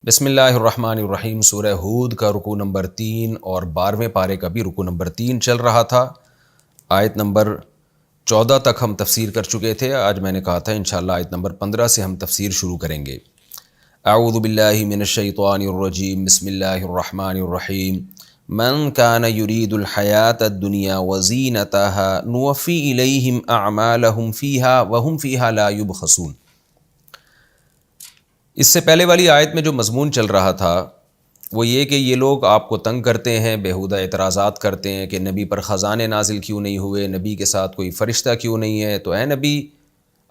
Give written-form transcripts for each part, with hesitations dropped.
بسم اللہ الرحمن الرحیم۔ سورہ ہود کا رکوع نمبر 3 اور 12ویں پارے کا بھی رکوع نمبر 3 چل رہا تھا۔ آیت نمبر 14 تک ہم تفسیر کر چکے تھے۔ آج میں نے کہا تھا انشاءاللہ آیت نمبر 15 سے ہم تفسیر شروع کریں گے۔ اعوذ باللہ من الشیطان الرجیم، بسم اللہ الرحمن الرحیم۔ من کان یرید الحیاۃ الدنیا وزینتها نوفی الیہم اعمالہم فیہا وہم فیہا لا یبخسون۔ اس سے پہلے والی آیت میں جو مضمون چل رہا تھا وہ یہ کہ یہ لوگ آپ کو تنگ کرتے ہیں، بیہودہ اعتراضات کرتے ہیں کہ نبی پر خزانے نازل کیوں نہیں ہوئے، نبی کے ساتھ کوئی فرشتہ کیوں نہیں ہے۔ تو اے نبی،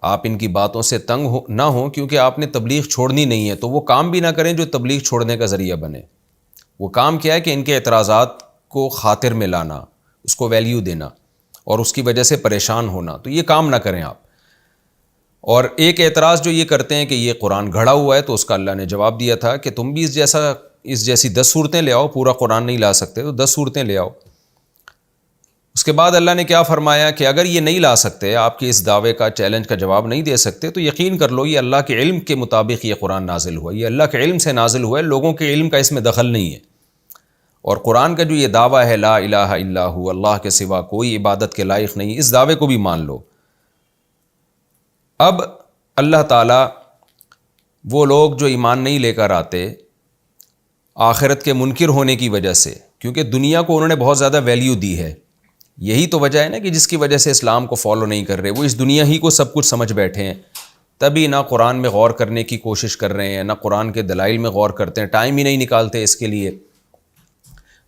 آپ ان کی باتوں سے تنگ نہ ہوں، کیونکہ آپ نے تبلیغ چھوڑنی نہیں ہے، تو وہ کام بھی نہ کریں جو تبلیغ چھوڑنے کا ذریعہ بنے۔ وہ کام کیا ہے کہ ان کے اعتراضات کو خاطر میں لانا، اس کو ویلیو دینا اور اس کی وجہ سے پریشان ہونا، تو یہ کام نہ کریں آپ۔ اور ایک اعتراض جو یہ کرتے ہیں کہ یہ قرآن گھڑا ہوا ہے، تو اس کا اللہ نے جواب دیا تھا کہ تم بھی اس جیسی 10 صورتیں لے آؤ، پورا قرآن نہیں لا سکتے تو 10 صورتیں لے آؤ۔ اس کے بعد اللہ نے کیا فرمایا کہ اگر یہ نہیں لا سکتے، آپ کے اس دعوے کا چیلنج کا جواب نہیں دے سکتے، تو یقین کر لو یہ اللہ کے علم کے مطابق یہ قرآن نازل ہوا، یہ اللہ کے علم سے نازل ہوا ہے، لوگوں کے علم کا اس میں دخل نہیں ہے۔ اور قرآن کا جو یہ دعویٰ ہے لا الہ الا ہو، اللہ کے سوا کوئی عبادت کے لائق نہیں، اس دعوے کو بھی مان لو۔ اب اللہ تعالیٰ وہ لوگ جو ایمان نہیں لے کر آتے آخرت کے منکر ہونے کی وجہ سے، کیونکہ دنیا کو انہوں نے بہت زیادہ ویلیو دی ہے، یہی تو وجہ ہے نا کہ جس کی وجہ سے اسلام کو فالو نہیں کر رہے، وہ اس دنیا ہی کو سب کچھ سمجھ بیٹھے ہیں، تبھی نہ قرآن میں غور کرنے کی کوشش کر رہے ہیں، نہ قرآن کے دلائل میں غور کرتے ہیں، ٹائم ہی نہیں نکالتے اس کے لیے۔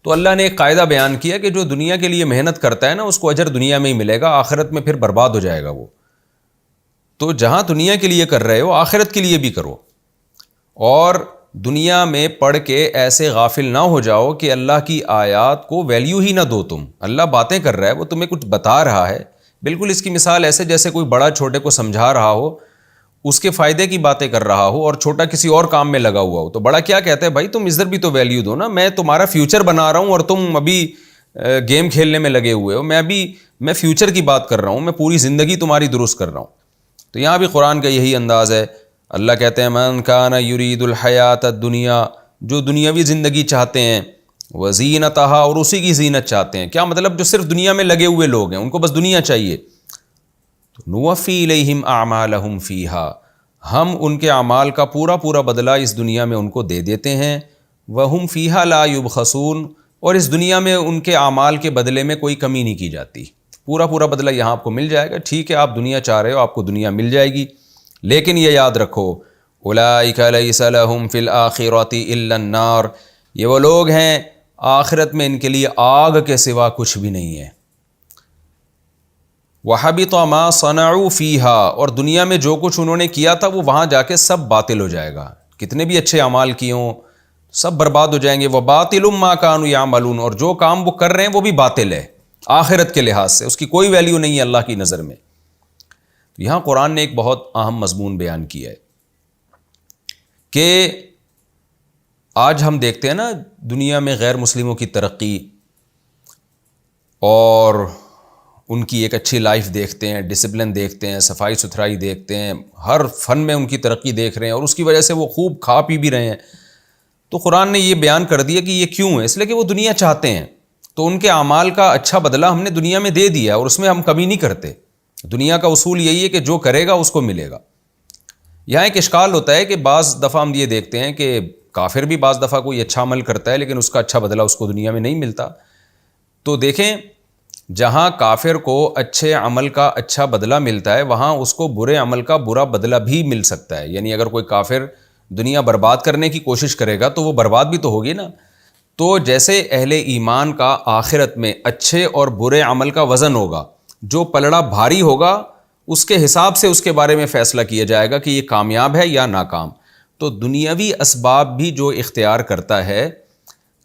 تو اللہ نے ایک قاعدہ بیان کیا کہ جو دنیا کے لیے محنت کرتا ہے نا، اس کو اجر دنیا میں ہی ملے گا، آخرت میں پھر برباد ہو جائے گا وہ۔ تو جہاں دنیا کے لیے کر رہے ہو، آخرت کے لیے بھی کرو، اور دنیا میں پڑھ کے ایسے غافل نہ ہو جاؤ کہ اللہ کی آیات کو ویلیو ہی نہ دو تم۔ اللہ باتیں کر رہا ہے، وہ تمہیں کچھ بتا رہا ہے، بالکل اس کی مثال ایسے جیسے کوئی بڑا چھوٹے کو سمجھا رہا ہو، اس کے فائدے کی باتیں کر رہا ہو، اور چھوٹا کسی اور کام میں لگا ہوا ہو، تو بڑا کیا کہتا ہے، بھائی تم ادھر بھی تو ویلیو دو نا، میں تمہارا فیوچر بنا رہا ہوں اور تم ابھی گیم کھیلنے میں لگے ہوئے ہو، میں فیوچر کی بات کر رہا ہوں، میں پوری زندگی تمہاری درست کر رہا ہوں۔ تو یہاں بھی قرآن کا یہی انداز ہے۔ اللہ کہتے ہیں من کان یرید الحیات الدنیا، جو دنیاوی زندگی چاہتے ہیں، وزینتہا، اور اسی کی زینت چاہتے ہیں۔ کیا مطلب؟ جو صرف دنیا میں لگے ہوئے لوگ ہیں، ان کو بس دنیا چاہیے۔ نوفی الیہم اعمالہم فیہا، ہم ان کے اعمال کا پورا پورا بدلہ اس دنیا میں ان کو دے دیتے ہیں، وہم فیہا لا یبخسون، اور اس دنیا میں ان کے اعمال کے بدلے میں کوئی کمی نہیں کی جاتی، پورا پورا بدلہ یہاں آپ کو مل جائے گا۔ ٹھیک ہے، آپ دنیا چاہ رہے ہو، آپ کو دنیا مل جائے گی، لیکن یہ یاد رکھو اولئک لیس لہم فی الآخرۃ الا النار، یہ وہ لوگ ہیں آخرت میں ان کے لیے آگ کے سوا کچھ بھی نہیں ہے۔ وحبط ما صنعوا فیہا، اور دنیا میں جو کچھ انہوں نے کیا تھا وہ وہاں جا کے سب باطل ہو جائے گا، کتنے بھی اچھے اعمال کیے ہوں سب برباد ہو جائیں گے۔ وباطل ما کانوا یعملون، اور جو کام وہ کر رہے ہیں وہ بھی باطل ہے آخرت کے لحاظ سے، اس کی کوئی ویلیو نہیں ہے اللہ کی نظر میں۔ یہاں قرآن نے ایک بہت اہم مضمون بیان کیا ہے کہ آج ہم دیکھتے ہیں نا دنیا میں غیر مسلموں کی ترقی اور ان کی ایک اچھی لائف دیکھتے ہیں، ڈسپلن دیکھتے ہیں، صفائی ستھرائی دیکھتے ہیں، ہر فن میں ان کی ترقی دیکھ رہے ہیں، اور اس کی وجہ سے وہ خوب کھا پی بھی رہے ہیں۔ تو قرآن نے یہ بیان کر دیا کہ یہ کیوں ہے، اس لیے کہ وہ دنیا چاہتے ہیں، تو ان کے اعمال کا اچھا بدلہ ہم نے دنیا میں دے دیا، اور اس میں ہم کمی نہیں کرتے۔ دنیا کا اصول یہی ہے کہ جو کرے گا اس کو ملے گا۔ یہاں ایک اشکال ہوتا ہے کہ بعض دفعہ ہم یہ دیکھتے ہیں کہ کافر بھی بعض دفعہ کوئی اچھا عمل کرتا ہے، لیکن اس کا اچھا بدلہ اس کو دنیا میں نہیں ملتا۔ تو دیکھیں، جہاں کافر کو اچھے عمل کا اچھا بدلہ ملتا ہے، وہاں اس کو برے عمل کا برا بدلہ بھی مل سکتا ہے۔ یعنی اگر کوئی کافر دنیا برباد کرنے کی کوشش کرے گا تو وہ برباد بھی تو ہوگی نا۔ تو جیسے اہل ایمان کا آخرت میں اچھے اور برے عمل کا وزن ہوگا، جو پلڑا بھاری ہوگا اس کے حساب سے اس کے بارے میں فیصلہ کیا جائے گا کہ یہ کامیاب ہے یا ناکام۔ تو دنیاوی اسباب بھی جو اختیار کرتا ہے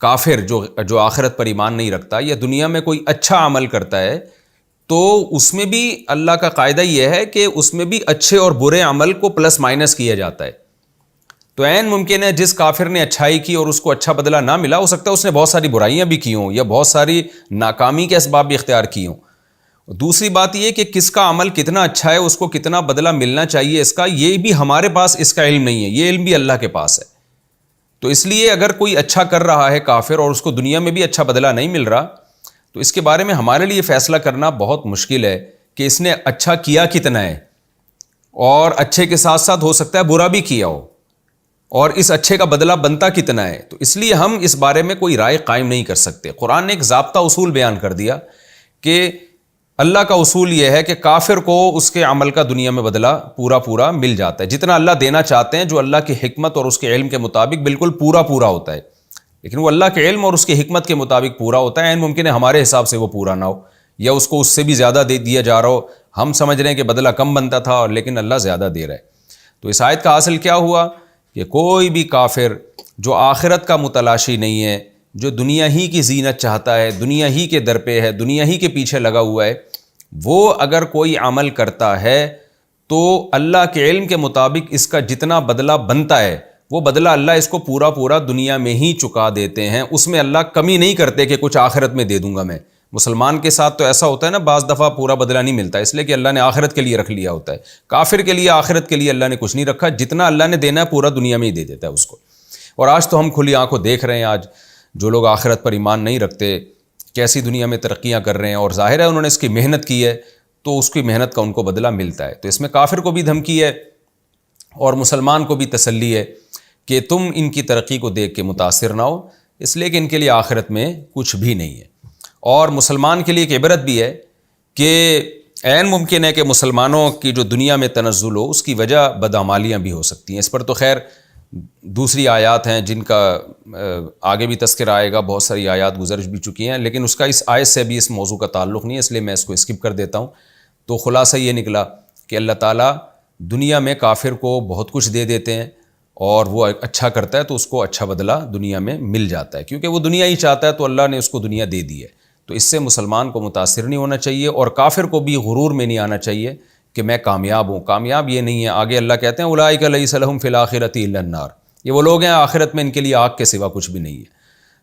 کافر، جو آخرت پر ایمان نہیں رکھتا، یا دنیا میں کوئی اچھا عمل کرتا ہے، تو اس میں بھی اللہ کا قاعدہ یہ ہے کہ اس میں بھی اچھے اور برے عمل کو پلس مائنس کیا جاتا ہے۔ تو عین ممکن ہے جس کافر نے اچھائی کی اور اس کو اچھا بدلہ نہ ملا، ہو سکتا ہے اس نے بہت ساری برائیاں بھی کی ہوں یا بہت ساری ناکامی کے اسباب بھی اختیار کی ہوں، دوسری بات یہ کہ کس کا عمل کتنا اچھا ہے، اس کو کتنا بدلہ ملنا چاہیے، اس کا یہ بھی ہمارے پاس اس کا علم نہیں ہے، یہ علم بھی اللہ کے پاس ہے۔ تو اس لیے اگر کوئی اچھا کر رہا ہے کافر اور اس کو دنیا میں بھی اچھا بدلہ نہیں مل رہا، تو اس کے بارے میں ہمارے لیے فیصلہ کرنا بہت مشکل ہے کہ اس نے اچھا کیا کتنا ہے، اور اچھے کے ساتھ ساتھ ہو سکتا ہے برا بھی کیا ہو، اور اس اچھے کا بدلہ بنتا کتنا ہے۔ تو اس لیے ہم اس بارے میں کوئی رائے قائم نہیں کر سکتے۔ قرآن نے ایک ضابطہ اصول بیان کر دیا کہ اللہ کا اصول یہ ہے کہ کافر کو اس کے عمل کا دنیا میں بدلہ پورا مل جاتا ہے، جتنا اللہ دینا چاہتے ہیں، جو اللہ کی حکمت اور اس کے علم کے مطابق بالکل پورا ہوتا ہے، لیکن وہ اللہ کے علم اور اس کی حکمت کے مطابق پورا ہوتا ہے۔ ممکن ہے ہمارے حساب سے وہ پورا نہ ہو، یا اس کو اس سے بھی زیادہ دے دیا جا رہا ہو، ہم سمجھ رہے ہیں کہ بدلہ کم بنتا تھا لیکن اللہ زیادہ دے رہا ہے۔ تو اس آیت کا حاصل کیا ہوا کہ کوئی بھی کافر جو آخرت کا متلاشی نہیں ہے، جو دنیا ہی کی زینت چاہتا ہے، دنیا ہی کے در پہ ہے، دنیا ہی کے پیچھے لگا ہوا ہے، وہ اگر کوئی عمل کرتا ہے تو اللہ کے علم کے مطابق اس کا جتنا بدلہ بنتا ہے وہ بدلہ اللہ اس کو پورا دنیا میں ہی چکا دیتے ہیں، اس میں اللہ کمی نہیں کرتے کہ کچھ آخرت میں دے دوں گا میں۔ مسلمان کے ساتھ تو ایسا ہوتا ہے نا، بعض دفعہ پورا بدلہ نہیں ملتا، اس لیے کہ اللہ نے آخرت کے لیے رکھ لیا ہوتا ہے۔ کافر کے لیے آخرت کے لیے اللہ نے کچھ نہیں رکھا، جتنا اللہ نے دینا ہے پورا دنیا میں ہی دے دیتا ہے اس کو۔ اور آج تو ہم کھلی آنکھوں دیکھ رہے ہیں، آج جو لوگ آخرت پر ایمان نہیں رکھتے کیسی دنیا میں ترقیاں کر رہے ہیں، اور ظاہر ہے انہوں نے اس کی محنت کی ہے تو اس کی محنت کا ان کو بدلہ ملتا ہے۔ تو اس میں کافر کو بھی دھمکی ہے اور مسلمان کو بھی تسلی ہے کہ تم ان کی ترقی کو دیکھ کے متاثر نہ ہو، اس لیے کہ ان کے لیے آخرت میں کچھ بھی نہیں ہے۔ اور مسلمان کے لیے ایک عبرت بھی ہے کہ عین ممکن ہے کہ مسلمانوں کی جو دنیا میں تنزل ہو اس کی وجہ بدعمالیاں بھی ہو سکتی ہیں۔ اس پر تو خیر دوسری آیات ہیں جن کا آگے بھی تذکرہ آئے گا، بہت ساری آیات گزر بھی چکی ہیں، لیکن اس کا اس آیت سے بھی اس موضوع کا تعلق نہیں ہے، اس لیے میں اس کو اسکپ کر دیتا ہوں۔ تو خلاصہ یہ نکلا کہ اللہ تعالیٰ دنیا میں کافر کو بہت کچھ دے دیتے ہیں، اور وہ اچھا کرتا ہے تو اس کو اچھا بدلہ دنیا میں مل جاتا ہے، کیونکہ وہ دنیا ہی چاہتا ہے تو اللہ نے اس کو دنیا دے دی ہے۔ تو اس سے مسلمان کو متاثر نہیں ہونا چاہیے، اور کافر کو بھی غرور میں نہیں آنا چاہیے کہ میں کامیاب ہوں۔ کامیاب یہ نہیں ہے، آگے اللہ کہتے ہیں اولئک لیس لہم فی الآخرۃ الا النار، یہ وہ لوگ ہیں آخرت میں ان کے لیے آگ کے سوا کچھ بھی نہیں ہے۔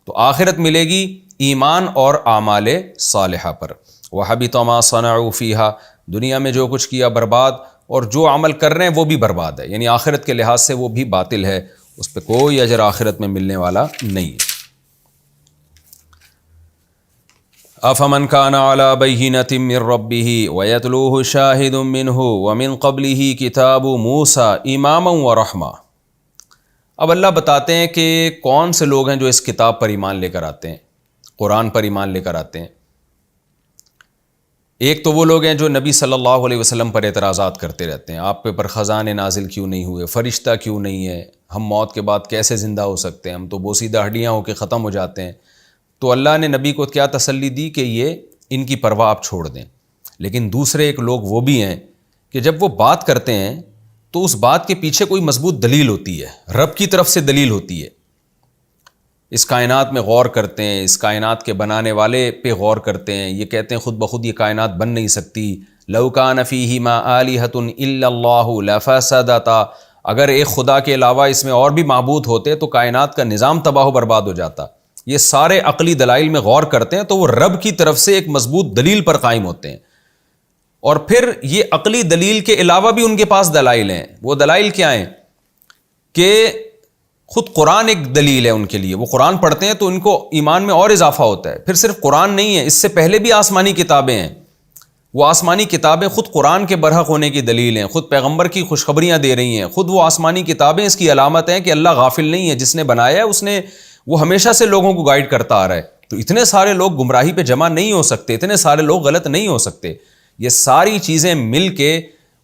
تو آخرت ملے گی ایمان اور اعمال صالحہ پر۔ وحبط ما صنعوا فیہا، دنیا میں جو کچھ کیا برباد، اور جو عمل کر رہے ہیں وہ بھی برباد ہے، یعنی آخرت کے لحاظ سے وہ بھی باطل ہے، اس پہ کوئی اجر آخرت میں ملنے والا نہیں ہے۔ افمن کان علی بینۃ من ربہ ویتلوہ شاہد منہ ومن قبلہ کتاب موسیٰ اماما ورحمہ۔ اب اللہ بتاتے ہیں کہ کون سے لوگ ہیں جو اس کتاب پر ایمان لے کر آتے ہیں، قرآن پر ایمان لے کر آتے ہیں۔ ایک تو وہ لوگ ہیں جو نبی صلی اللہ علیہ وسلم پر اعتراضات کرتے رہتے ہیں، آپ پر خزانے نازل کیوں نہیں ہوئے، فرشتہ کیوں نہیں ہے، ہم موت کے بعد کیسے زندہ ہو سکتے ہیں، ہم تو بوسیدہ ہڈیاں ہو کے ختم ہو جاتے ہیں۔ تو اللہ نے نبی کو کیا تسلی دی کہ یہ ان کی پرواہ آپ چھوڑ دیں۔ لیکن دوسرے ایک لوگ وہ بھی ہیں کہ جب وہ بات کرتے ہیں تو اس بات کے پیچھے کوئی مضبوط دلیل ہوتی ہے، رب کی طرف سے دلیل ہوتی ہے۔ اس کائنات میں غور کرتے ہیں، اس کائنات کے بنانے والے پہ غور کرتے ہیں، یہ کہتے ہیں خود بخود یہ کائنات بن نہیں سکتی، لو کان فیہما آلہۃ الا اللہ لفسدتا، اگر ایک خدا کے علاوہ اس میں اور بھی معبود ہوتے تو کائنات کا نظام تباہ و برباد ہو جاتا۔ یہ سارے عقلی دلائل میں غور کرتے ہیں تو وہ رب کی طرف سے ایک مضبوط دلیل پر قائم ہوتے ہیں، اور پھر یہ عقلی دلیل کے علاوہ بھی ان کے پاس دلائل ہیں۔ وہ دلائل کیا ہیں کہ خود قرآن ایک دلیل ہے ان کے لیے، وہ قرآن پڑھتے ہیں تو ان کو ایمان میں اور اضافہ ہوتا ہے۔ پھر صرف قرآن نہیں ہے، اس سے پہلے بھی آسمانی کتابیں ہیں، وہ آسمانی کتابیں خود قرآن کے برحق ہونے کی دلیل ہیں، خود پیغمبر کی خوشخبریاں دے رہی ہیں، خود وہ آسمانی کتابیں اس کی علامت ہیں کہ اللہ غافل نہیں ہے، جس نے بنایا ہے اس نے، وہ ہمیشہ سے لوگوں کو گائیڈ کرتا آ رہا ہے۔ تو اتنے سارے لوگ گمراہی پہ جمع نہیں ہو سکتے، اتنے سارے لوگ غلط نہیں ہو سکتے۔ یہ ساری چیزیں مل کے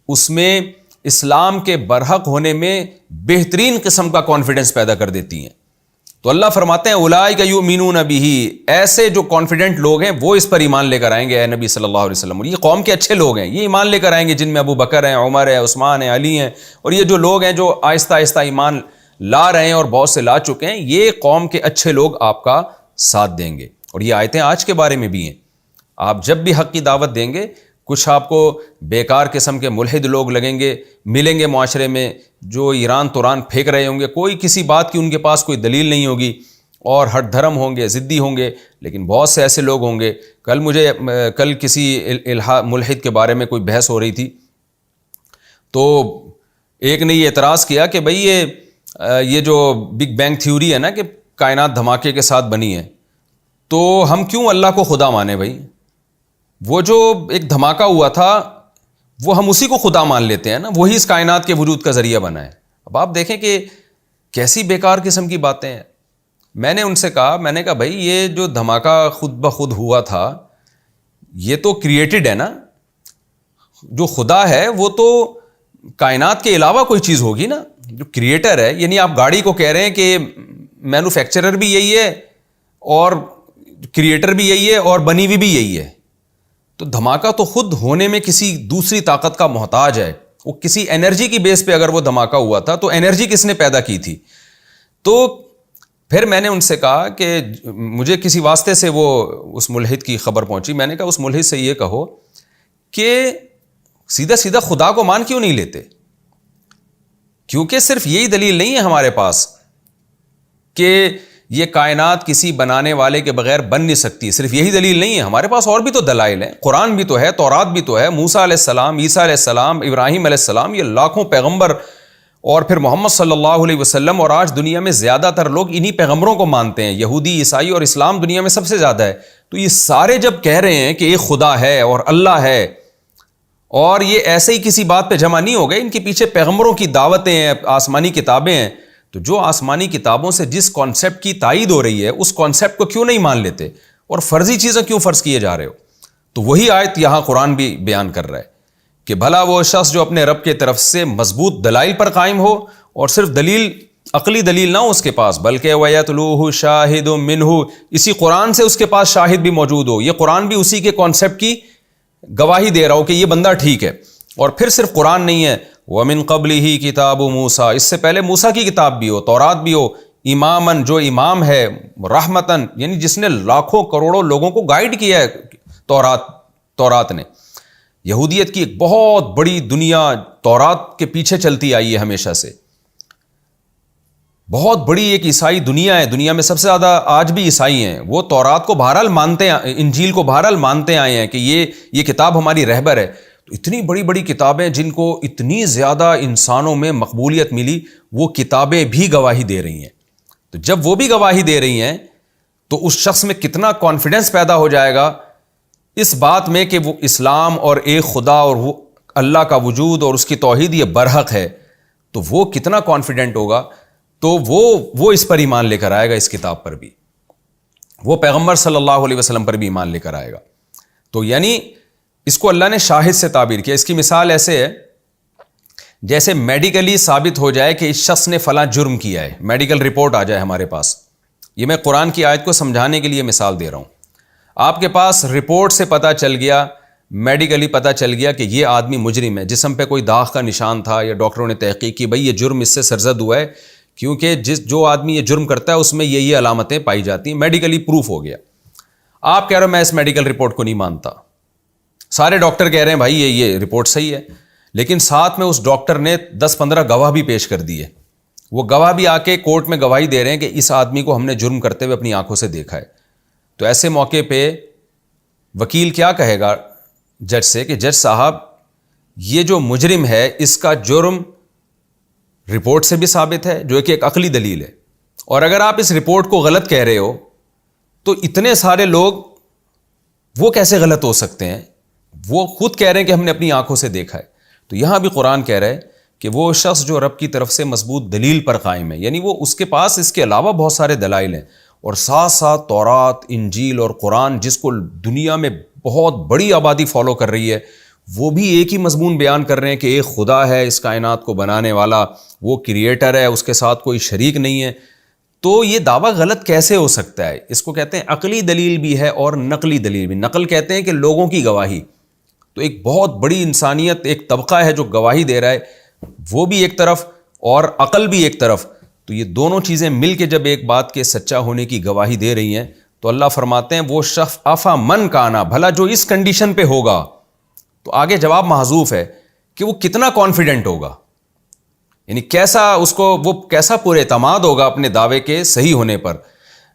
اس میں اسلام کے برحق ہونے میں بہترین قسم کا کانفیڈنس پیدا کر دیتی ہیں۔ تو اللہ فرماتے ہیں اولئک یؤمنون بہ، ایسے جو کانفیڈنٹ لوگ ہیں وہ اس پر ایمان لے کر آئیں گے اے نبی صلی اللہ علیہ وسلم، اور یہ قوم کے اچھے لوگ ہیں، یہ ایمان لے کر آئیں گے، جن میں ابو بکر ہیں، عمر ہے، عثمان ہیں، علی ہیں، اور یہ جو لوگ ہیں جو آہستہ آہستہ ایمان لا رہے ہیں اور بہت سے لا چکے ہیں، یہ قوم کے اچھے لوگ آپ کا ساتھ دیں گے۔ اور یہ آیتیں آج کے بارے میں بھی ہیں، آپ جب بھی حق کی دعوت دیں گے، کچھ آپ کو بیکار قسم کے ملحد لوگ لگیں گے، ملیں گے معاشرے میں، جو ایران توران پھینک رہے ہوں گے، کوئی کسی بات کی ان کے پاس کوئی دلیل نہیں ہوگی، اور ہٹ دھرم ہوں گے, ضدی ہوں گے, لیکن بہت سے ایسے لوگ ہوں گے. کل کسی ملحد کے بارے میں کوئی بحث ہو رہی تھی, تو ایک نے یہ اعتراض کیا کہ بھئی یہ جو بگ بینگ تھیوری ہے نا کہ کائنات دھماکے کے ساتھ بنی ہے, تو ہم کیوں اللہ کو خدا مانیں بھائی؟ وہ جو ایک دھماکہ ہوا تھا وہ ہم اسی کو خدا مان لیتے ہیں نا, وہی اس کائنات کے وجود کا ذریعہ بنا ہے. اب آپ دیکھیں کہ کیسی بیکار قسم کی باتیں ہیں. میں نے ان سے کہا, میں نے کہا بھائی یہ جو دھماکہ خود بخود ہوا تھا یہ تو کریٹڈ ہے نا, جو خدا ہے وہ تو کائنات کے علاوہ کوئی چیز ہوگی نا, جو کریٹر ہے. یعنی آپ گاڑی کو کہہ رہے ہیں کہ مینوفیکچرر بھی یہی ہے اور کریٹر بھی یہی ہے اور بنی ہوئی بھی یہی ہے, تو دھماکہ تو خود ہونے میں کسی دوسری طاقت کا محتاج ہے. وہ کسی انرجی کی بیس پہ اگر وہ دھماکہ ہوا تھا تو انرجی کس نے پیدا کی تھی؟ تو پھر میں نے ان سے کہا کہ مجھے کسی واسطے سے وہ اس ملحد کی خبر پہنچی. میں نے کہا اس ملحد سے یہ کہو کہ سیدھا سیدھا خدا کو مان کیوں نہیں لیتے؟ کیونکہ صرف یہی دلیل نہیں ہے ہمارے پاس کہ یہ کائنات کسی بنانے والے کے بغیر بن نہیں سکتی, صرف یہی دلیل نہیں ہے, ہمارے پاس اور بھی تو دلائل ہیں. قرآن بھی تو ہے, تورات بھی تو ہے, موسیٰ علیہ السلام, عیسیٰ علیہ السلام, ابراہیم علیہ السلام, یہ لاکھوں پیغمبر, اور پھر محمد صلی اللہ علیہ وسلم. اور آج دنیا میں زیادہ تر لوگ انہی پیغمبروں کو مانتے ہیں, یہودی, عیسائی اور اسلام دنیا میں سب سے زیادہ ہے. تو یہ سارے جب کہہ رہے ہیں کہ ایک خدا ہے اور اللہ ہے, اور یہ ایسے ہی کسی بات پہ جمع نہیں ہو گئے, ان کے پیچھے پیغمبروں کی دعوتیں ہیں, آسمانی کتابیں ہیں, تو جو آسمانی کتابوں سے جس کانسیپٹ کی تائید ہو رہی ہے اس کانسیپٹ کو کیوں نہیں مان لیتے, اور فرضی چیزیں کیوں فرض کیے جا رہے ہو؟ تو وہی آیت یہاں قرآن بھی بیان کر رہا ہے کہ بھلا وہ شخص جو اپنے رب کے طرف سے مضبوط دلائل پر قائم ہو, اور صرف دلیل عقلی دلیل نہ ہو اس کے پاس, بلکہ وَيَتْلُوهُ شَاهِدٌ مِّنْهُ, اسی قرآن سے اس کے پاس شاہد بھی موجود ہو, یہ قرآن بھی اسی کے کانسیپٹ کی گواہی دے رہا ہو کہ یہ بندہ ٹھیک ہے. اور پھر صرف قرآن نہیں ہے, وَمِن قَبْلِهِ کتاب موسیٰ, اس سے پہلے موسیٰ کی کتاب بھی ہو, تورات بھی ہو, اماماً, جو امام ہے, رحمتاً, یعنی جس نے لاکھوں کروڑوں لوگوں کو گائیڈ کیا ہے تورات نے. یہودیت کی ایک بہت بڑی دنیا تورات کے پیچھے چلتی آئی ہے ہمیشہ سے, بہت بڑی ایک عیسائی دنیا ہے, دنیا میں سب سے زیادہ آج بھی عیسائی ہیں, وہ تورات کو بہرحال مانتے ہیں, انجیل کو بہرحال مانتے آئے ہیں کہ یہ کتاب ہماری رہبر ہے. تو اتنی بڑی بڑی کتابیں جن کو اتنی زیادہ انسانوں میں مقبولیت ملی, وہ کتابیں بھی گواہی دے رہی ہیں. تو جب وہ بھی گواہی دے رہی ہیں تو اس شخص میں کتنا کانفیڈنس پیدا ہو جائے گا اس بات میں کہ وہ اسلام اور ایک خدا اور وہ اللہ کا وجود اور اس کی توحید یہ برحق ہے, تو وہ کتنا کانفیڈنٹ ہوگا, تو وہ اس پر ایمان لے کر آئے گا, اس کتاب پر بھی, وہ پیغمبر صلی اللہ علیہ وسلم پر بھی ایمان لے کر آئے گا. تو یعنی اس کو اللہ نے شاہد سے تعبیر کیا. اس کی مثال ایسے ہے جیسے میڈیکلی ثابت ہو جائے کہ اس شخص نے فلاں جرم کیا ہے, میڈیکل رپورٹ آ جائے ہمارے پاس. یہ میں قرآن کی آیت کو سمجھانے کے لیے مثال دے رہا ہوں. آپ کے پاس رپورٹ سے پتہ چل گیا, میڈیکلی پتہ چل گیا کہ یہ آدمی مجرم ہے, جسم پہ کوئی داغ کا نشان تھا, یا ڈاکٹروں نے تحقیق کی بھئی یہ جرم اس سے سرزد ہوا ہے, کیونکہ جو آدمی یہ جرم کرتا ہے اس میں یہ علامتیں پائی جاتی ہیں, میڈیکلی پروف ہو گیا. آپ کہہ رہے ہو میں اس میڈیکل رپورٹ کو نہیں مانتا, سارے ڈاکٹر کہہ رہے ہیں بھائی یہ رپورٹ صحیح ہے, لیکن ساتھ میں اس ڈاکٹر نے 10-15 گواہ بھی پیش کر دیے. وہ گواہ بھی آ کے کورٹ میں گواہی دے رہے ہیں کہ اس آدمی کو ہم نے جرم کرتے ہوئے اپنی آنکھوں سے دیکھا ہے. تو ایسے موقع پہ وکیل کیا کہے گا جج سے کہ جج صاحب یہ جو مجرم ہے اس کا جرم رپورٹ سے بھی ثابت ہے, جو کہ ایک عقلی دلیل ہے, اور اگر آپ اس رپورٹ کو غلط کہہ رہے ہو تو اتنے سارے لوگ وہ کیسے غلط ہو سکتے ہیں؟ وہ خود کہہ رہے ہیں کہ ہم نے اپنی آنکھوں سے دیکھا ہے. تو یہاں بھی قرآن کہہ رہا ہے کہ وہ شخص جو رب کی طرف سے مضبوط دلیل پر قائم ہے, یعنی وہ اس کے پاس اس کے علاوہ بہت سارے دلائل ہیں, اور ساتھ ساتھ تورات, انجیل اور قرآن جس کو دنیا میں بہت بڑی آبادی فالو کر رہی ہے, وہ بھی ایک ہی مضمون بیان کر رہے ہیں کہ ایک خدا ہے اس کائنات کو بنانے والا, وہ کریٹر ہے, اس کے ساتھ کوئی شریک نہیں ہے. تو یہ دعویٰ غلط کیسے ہو سکتا ہے؟ اس کو کہتے ہیں عقلی دلیل بھی ہے اور نقلی دلیل بھی. نقل کہتے ہیں کہ لوگوں کی گواہی, تو ایک بہت بڑی انسانیت, ایک طبقہ ہے جو گواہی دے رہا ہے, وہ بھی ایک طرف اور عقل بھی ایک طرف. تو یہ دونوں چیزیں مل کے جب ایک بات کے سچا ہونے کی گواہی دے رہی ہیں تو اللہ فرماتے ہیں وہ شخص افا من کانا, بھلا جو اس کنڈیشن پہ ہوگا, تو آگے جواب محذوف ہے کہ وہ کتنا کانفیڈنٹ ہوگا, یعنی کیسا اس کو وہ کیسا پورے اعتماد ہوگا اپنے دعوے کے صحیح ہونے پر.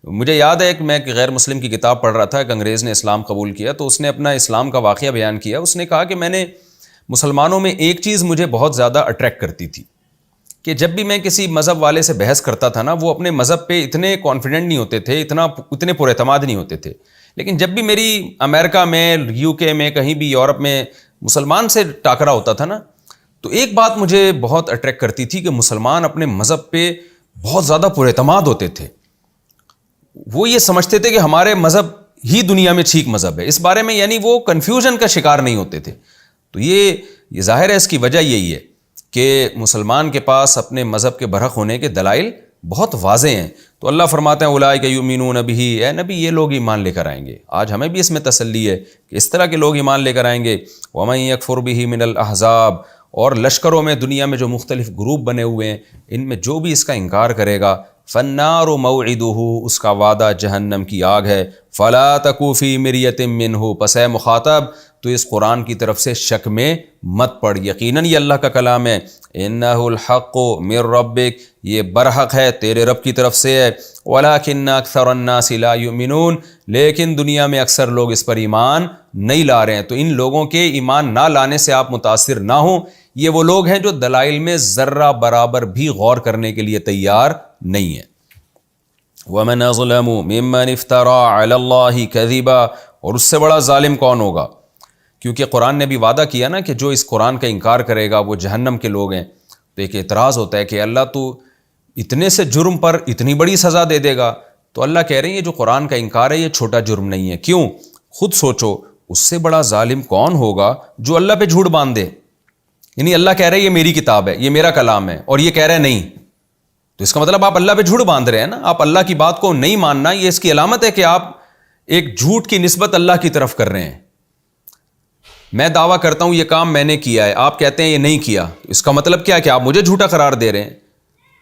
مجھے یاد ہے کہ میں ایک غیر مسلم کی کتاب پڑھ رہا تھا، ایک انگریز نے اسلام قبول کیا، تو اس نے اپنا اسلام کا واقعہ بیان کیا. اس نے کہا کہ میں نے مسلمانوں میں ایک چیز مجھے بہت زیادہ اٹریکٹ کرتی تھی کہ جب بھی میں کسی مذہب والے سے بحث کرتا تھا نا، وہ اپنے مذہب پہ اتنے کانفیڈنٹ نہیں ہوتے تھے، اتنے پر اعتماد نہیں ہوتے تھے. لیکن جب بھی میری امریکہ میں، یو کے میں، کہیں بھی یورپ میں مسلمان سے ٹاکرا ہوتا تھا نا، تو ایک بات مجھے بہت اٹریکٹ کرتی تھی کہ مسلمان اپنے مذہب پہ بہت زیادہ پر اعتماد ہوتے تھے. وہ یہ سمجھتے تھے کہ ہمارے مذہب ہی دنیا میں ٹھیک مذہب ہے، اس بارے میں یعنی وہ کنفیوژن کا شکار نہیں ہوتے تھے. تو یہ ظاہر ہے اس کی وجہ یہی ہے کہ مسلمان کے پاس اپنے مذہب کے برحق ہونے کے دلائل بہت واضح ہیں. تو اللہ فرماتے ہیں اولئک یؤمنون بہ، اے نبی یہ لوگ ایمان لے کر آئیں گے. آج ہمیں بھی اس میں تسلی ہے کہ اس طرح کے لوگ ایمان لے کر آئیں گے. ومن یکفر بہ من الاحزاب، اور لشکروں میں دنیا میں جو مختلف گروپ بنے ہوئے ہیں، ان میں جو بھی اس کا انکار کرے گا، فالنار موعدہ، اس کا وعدہ جہنم کی آگ ہے. فلا تکو فی مریۃ منہ، پس اے مخاطب تو اس قرآن کی طرف سے شک میں مت پڑ، یقیناً یہ اللہ کا کلام ہے. انہ الحق من ربک، یہ برحق ہے تیرے رب کی طرف سے ہے. ولکن اکثر الناس لا یؤمنون، لیکن دنیا میں اکثر لوگ اس پر ایمان نہیں لا رہے ہیں. تو ان لوگوں کے ایمان نہ لانے سے آپ متاثر نہ ہوں. یہ وہ لوگ ہیں جو دلائل میں ذرہ برابر بھی غور کرنے کے لیے تیار نہیں ہیں. ومن اظلم ممن افترى علی اللہ کذبا، اور اس سے بڑا ظالم کون ہوگا؟ کیونکہ قرآن نے بھی وعدہ کیا نا کہ جو اس قرآن کا انکار کرے گا وہ جہنم کے لوگ ہیں. تو ایک اعتراض ہوتا ہے کہ اللہ تو اتنے سے جرم پر اتنی بڑی سزا دے دے گا. تو اللہ کہہ رہے ہیں یہ جو قرآن کا انکار ہے یہ چھوٹا جرم نہیں ہے. کیوں؟ خود سوچو، اس سے بڑا ظالم کون ہوگا جو اللہ پہ جھوٹ باندھ دے. یعنی اللہ کہہ رہے ہیں یہ میری کتاب ہے، یہ میرا کلام ہے، اور یہ کہہ رہے ہیں نہیں. تو اس کا مطلب آپ اللہ پہ جھوٹ باندھ رہے ہیں نا. آپ اللہ کی بات کو نہیں ماننا، یہ اس کی علامت ہے کہ آپ ایک جھوٹ کی نسبت اللہ کی طرف کر رہے ہیں. میں دعویٰ کرتا ہوں یہ کام میں نے کیا ہے، آپ کہتے ہیں یہ نہیں کیا. اس کا مطلب کیا ہے کہ آپ مجھے جھوٹا قرار دے رہے ہیں.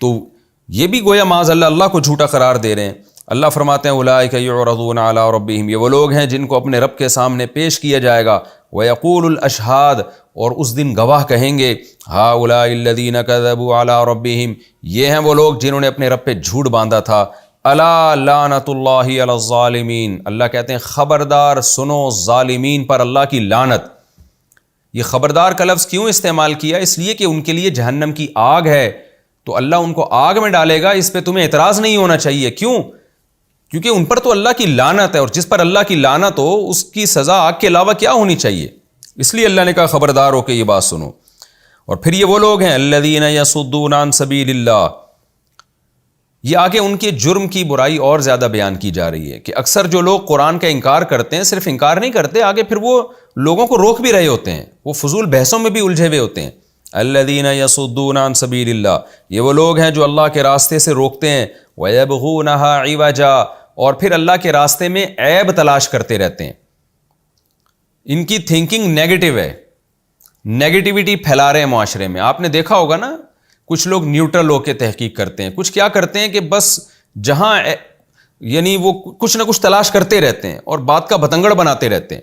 تو یہ بھی گویا معاذ اللہ اللہ کو جھوٹا قرار دے رہے ہیں. اللہ فرماتے ہیں اولئک یعرضون علی ربہم، یہ وہ لوگ ہیں جن کو اپنے رب کے سامنے پیش کیا جائے گا. ویقول الاشہاد، اور اس دن گواہ کہیں گے ہؤلاء الذین کذبوا علی ربہم، یہ ہیں وہ لوگ جنہوں نے اپنے رب پہ جھوٹ باندھا تھا. الا لعنت اللہ علی الظالمین، اللہ کہتے ہیں خبردار سنو ظالمین پر اللہ کی لعنت. یہ خبردار کا لفظ کیوں استعمال کیا؟ اس لیے کہ ان کے لیے جہنم کی آگ ہے، تو اللہ ان کو آگ میں ڈالے گا. اس پہ تمہیں اعتراض نہیں ہونا چاہیے. کیوں؟ کیونکہ ان پر تو اللہ کی لعنت ہے، اور جس پر اللہ کی لعنت ہو اس کی سزا آگ کے علاوہ کیا ہونی چاہیے. اس لیے اللہ نے کہا خبردار ہو کے یہ بات سنو. اور پھر یہ وہ لوگ ہیں الذین یصدون عن سبیل اللہ. یہ آگے ان کے جرم کی برائی اور زیادہ بیان کی جا رہی ہے کہ اکثر جو لوگ قرآن کا انکار کرتے ہیں، صرف انکار نہیں کرتے، آگے پھر وہ لوگوں کو روک بھی رہے ہوتے ہیں، وہ فضول بحثوں میں بھی الجھے ہوئے ہوتے ہیں. الذین یصدون عن سبیل اللہ، یہ وہ لوگ ہیں جو اللہ کے راستے سے روکتے ہیں. ویبغونها عوجا، اور پھر اللہ کے راستے میں عیب تلاش کرتے رہتے ہیں. ان کی تھنکنگ نیگیٹو ہے، نیگیٹیوٹی پھیلا رہے ہیں معاشرے میں. آپ نے دیکھا ہوگا نا کچھ لوگ نیوٹرل ہو کے تحقیق کرتے ہیں، کچھ کیا کرتے ہیں کہ بس جہاں یعنی وہ کچھ نہ کچھ تلاش کرتے رہتے ہیں اور بات کا بتنگڑ بناتے رہتے ہیں.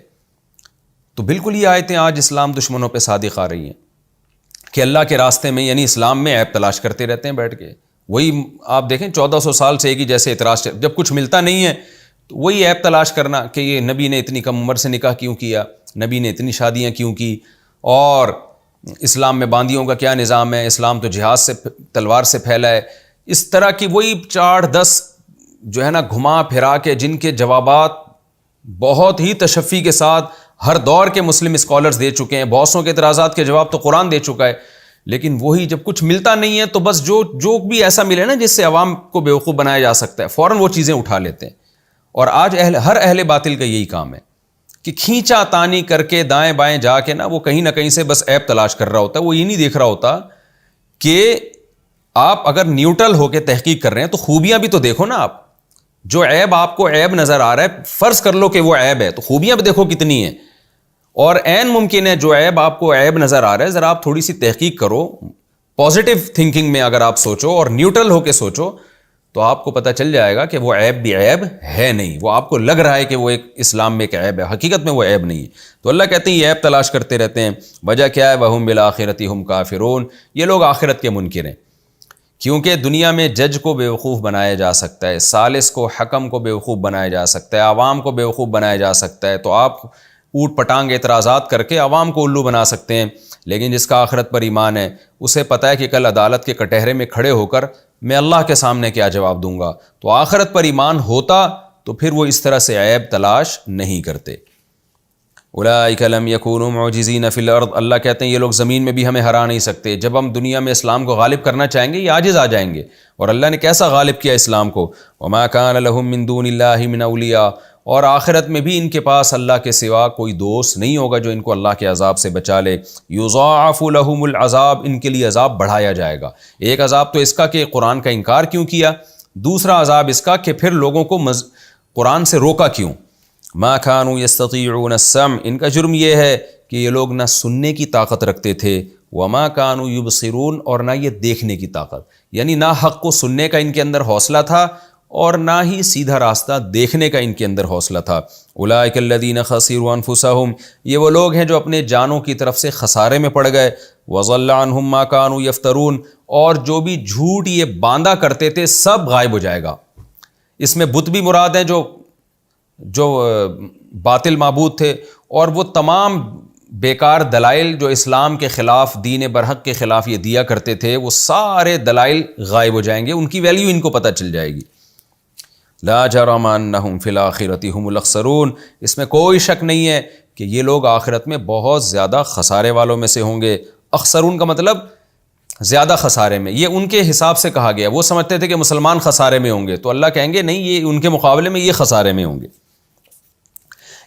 تو بالکل یہ آیتیں آج اسلام دشمنوں پہ صادق آ رہی ہیں کہ اللہ کے راستے میں یعنی اسلام میں عیب تلاش کرتے رہتے ہیں بیٹھ کے. وہی آپ دیکھیں 1400 سال سے ایک ہی جیسے اعتراض، جب کچھ ملتا نہیں ہے تو وہی عیب تلاش کرنا کہ یہ نبی نے اتنی کم عمر سے نکاح کیوں کیا، نبی نے اتنی شادیاں کیوں کی، اور اسلام میں باندیوں کا کیا نظام ہے، اسلام تو جہاد سے تلوار سے پھیلا ہے. اس طرح کی وہی 4-10 جو ہے نا گھما پھرا کے جن کے جوابات بہت ہی تشفی کے ساتھ ہر دور کے مسلم اسکالرز دے چکے ہیں. بہت سو کے اعتراضات کے جواب تو قرآن دے چکا ہے. لیکن وہی جب کچھ ملتا نہیں ہے تو بس جو بھی ایسا ملے نا جس سے عوام کو بیوقوف بنایا جا سکتا ہے فوراً وہ چیزیں اٹھا لیتے ہیں. اور آج ہر اہل باطل کا یہی کام ہے کہ کھینچا تانی کر کے دائیں بائیں جا کے نا وہ کہیں نہ کہیں سے بس عیب تلاش کر رہا ہوتا ہے. وہ یہ نہیں دیکھ رہا ہوتا کہ آپ اگر نیوٹرل ہو کے تحقیق کر رہے ہیں تو خوبیاں بھی تو دیکھو نا. آپ جو عیب آپ کو عیب نظر آ رہا ہے فرض کر لو کہ وہ عیب ہے تو خوبیاں بھی دیکھو کتنی ہیں. اور عین ممکن ہے جو عیب آپ کو عیب نظر آ رہا ہے ذرا آپ تھوڑی سی تحقیق کرو، پازیٹیو تھنکنگ میں اگر آپ سوچو اور نیوٹرل ہو کے سوچو تو آپ کو پتہ چل جائے گا کہ وہ عیب بھی عیب ہے نہیں. وہ آپ کو لگ رہا ہے کہ وہ ایک اسلام میں ایک عیب ہے، حقیقت میں وہ عیب نہیں ہے. تو اللہ کہتے ہیں یہ عیب تلاش کرتے رہتے ہیں. وجہ کیا ہے؟ وَهُمْ بِالْآخِرَةِ هُمْ كَافِرُونَ، یہ لوگ آخرت کے منکر ہیں. کیونکہ دنیا میں جج کو بیوقوف بنایا جا سکتا ہے، ثالث کو، حکم کو بیوقوف بنایا جا سکتا ہے، عوام کو بیوقوف بنایا جا سکتا ہے، تو آپ اوٹ پٹانگ اعتراضات کر کے عوام کو الو بنا سکتے ہیں، لیکن جس کا آخرت پر ایمان ہے اسے پتہ ہے کہ کل عدالت کے کٹہرے میں کھڑے ہو کر میں اللہ کے سامنے کیا جواب دوں گا، تو آخرت پر ایمان ہوتا تو پھر وہ اس طرح سے عیب تلاش نہیں کرتے۔ اولئک لم یکونوا معجزین فی الارض، اللہ کہتے ہیں یہ لوگ زمین میں بھی ہمیں ہرا نہیں سکتے، جب ہم دنیا میں اسلام کو غالب کرنا چاہیں گے یہ عاجز آ جائیں گے، اور اللہ نے کیسا غالب کیا اسلام کو، وما کان لهم من دون اللہ من اولیاء، اور آخرت میں بھی ان کے پاس اللہ کے سوا کوئی دوست نہیں ہوگا جو ان کو اللہ کے عذاب سے بچا لے، یضاعف لهم العذاب، ان کے لیے عذاب بڑھایا جائے گا۔ ایک عذاب تو اس کا کہ قرآن کا انکار کیوں کیا، دوسرا عذاب اس کا کہ پھر لوگوں کو قرآن سے روکا کیوں۔ ما كانوا يستطيعون السمع، ان کا جرم یہ ہے کہ یہ لوگ نہ سننے کی طاقت رکھتے تھے، وما كانوا يبصرون، اور نہ یہ دیکھنے کی طاقت، یعنی نہ حق کو سننے کا ان کے اندر حوصلہ تھا اور نہ ہی سیدھا راستہ دیکھنے کا ان کے اندر حوصلہ تھا۔ اولئک الذین خسروا انفسهم، یہ وہ لوگ ہیں جو اپنے جانوں کی طرف سے خسارے میں پڑ گئے، وضل عنهم ما كانوا يفترون، اور جو بھی جھوٹ یہ باندھا کرتے تھے سب غائب ہو جائے گا۔ اس میں بت بھی مراد ہیں جو باطل معبود تھے، اور وہ تمام بیکار دلائل جو اسلام کے خلاف، دین برحق کے خلاف یہ دیا کرتے تھے، وہ سارے دلائل غائب ہو جائیں گے، ان کی ویلیو ان کو پتہ چل جائے گی۔ لا جرم انہم فی الآخرۃ ھم الاخسرون، اس میں کوئی شک نہیں ہے کہ یہ لوگ آخرت میں بہت زیادہ خسارے والوں میں سے ہوں گے۔ اخسرون کا مطلب زیادہ خسارے میں، یہ ان کے حساب سے کہا گیا، وہ سمجھتے تھے کہ مسلمان خسارے میں ہوں گے، تو اللہ کہیں گے نہیں، یہ ان کے مقابلے میں یہ خسارے میں ہوں گے۔